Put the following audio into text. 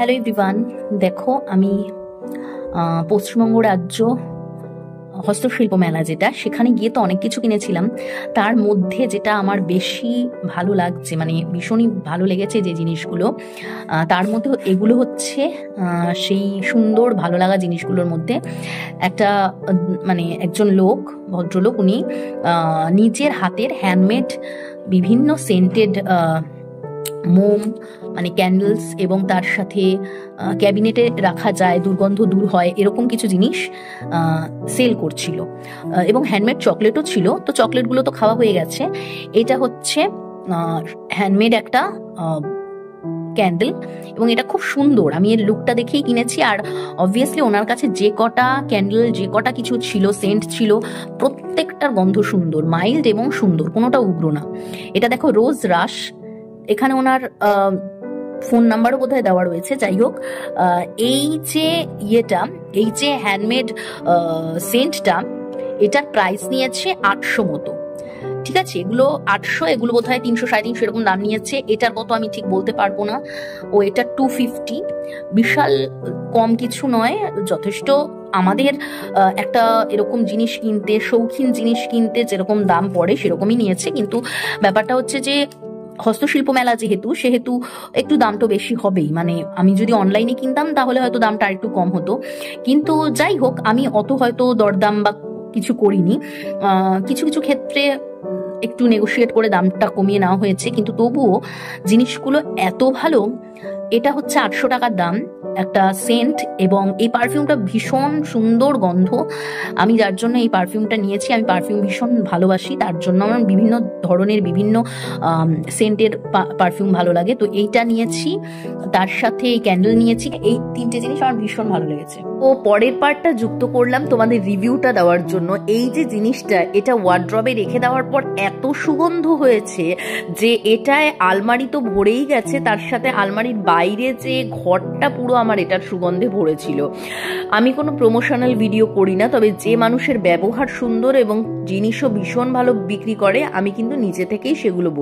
Hello everyone, দেখো আমি পশ্চিমবঙ্গ রাজ্য হস্তশিল্প মেলা যেটা, সেখানে গিয়ে তো অনেক কিছু কিনেছিলাম। তার মধ্যে যেটা আমার বেশি ভালো লাগছে, মানে ভীষণই ভালো লেগেছে যে জিনিসগুলো, তার মধ্যে এগুলো হচ্ছে সেই সুন্দর ভালো লাগা জিনিসগুলোর মধ্যে একটা, মানে একজন লোক, ভদ্রলোক, উনি নিজের হাতের হ্যান্ডমেড বিভিন্ন সেন্টেড মোম, মানে ক্যান্ডেলস, এবং তার সাথে ক্যাবিনেটে রাখা যায়, দুর্গন্ধ দূর হয়, এরকম কিছু জিনিস সেল করছিল। এবং হ্যান্ডমেড চকলেটও ছিল। তো চকলেটগুলো তো খাওয়া হয়ে গেছে। এটা হচ্ছে হ্যান্ডমেড একটা ক্যান্ডেল, এবং এটা খুব সুন্দর। আমি এর লুকটা দেখেই কিনেছি। আর অবভিয়াসলি ওনার কাছে যে কটা ক্যান্ডেল, যে কটা কিছু ছিল, সেন্ট ছিল, প্রত্যেকটার গন্ধ সুন্দর, মাইল্ড এবং সুন্দর, কোনোটা উগ্র না। এটা দেখো রোজ রাশ, এখানে ওনার ফোন নাম্বারও বোধহয় দেওয়া রয়েছে। যাই হোক, এই যে ইয়েটা, এই যে হ্যান্ডমেড সেন্টটা, এটার প্রাইস নিয়েছে 800 মতো। ঠিক আছে, এগুলো 800, এগুলো বোধহয় 300 350 এরকম দাম নিয়েছে। এটার কত আমি ঠিক বলতে পারবো না। ও এটা 250, বিশাল কম কিছু নয়, যথেষ্ট। আমাদের একটা এরকম জিনিস কিনতে, শৌখিন জিনিস কিনতে যেরকম দাম পড়ে সেরকমই নিয়েছে। কিন্তু ব্যাপারটা হচ্ছে যে হস্তশিল্প মেলা যেহেতু, সেহেতু একটু দামটা বেশি হবেই। মানে আমি যদি অনলাইনে কিনতাম তাহলে হয়তো দামটা একটু কম হতো। কিন্তু যাই হোক, আমি অত হয়তো দরদাম বা কিছু করিনি। কিছু কিছু ক্ষেত্রে একটু নেগোশিয়েট করে দামটা কমিয়ে নেওয়া হয়েছে, কিন্তু তবুও জিনিসগুলো এত ভালো। এটা হচ্ছে 800 টাকার দাম একটা সেন্ট, এবং এই পারফিউমটা ভীষণ সুন্দর গন্ধ। আমি যার জন্য এই পারফিউমটা নিয়েছি, আমি পারফিউম ভীষণ ভালোবাসি, তার জন্য আমার বিভিন্ন ধরনের বিভিন্ন সেন্টের পারফিউম ভালো লাগে। তো এইটা নিয়েছি, তার সাথে এই ক্যান্ডেল নিয়েছি। এই তিনটে জিনিস আমার ভীষণ ভালো লেগেছে। ও পরের পার্টটা যুক্ত করলাম তোমাদের রিভিউটা দেওয়ার জন্য। এই যে জিনিসটা, এটা ওয়ার্ড্রবে রেখে দেওয়ার পর এত সুগন্ধ হয়েছে যে এটায় আলমারি তো ভরেই গেছে, তার সাথে আলমারির বাইরে যে ঘরটা পুরো আমার এটার সুগন্ধে ভরেছিল। আমি কোনো প্রমোশনাল ভিডিও করি না, তবে যে মানুষের ব্যবহার সুন্দর এবং জিনিসও ভীষণ ভালো বিক্রি করে, আমি কিন্তু নিজে থেকেই সেগুলো বলি।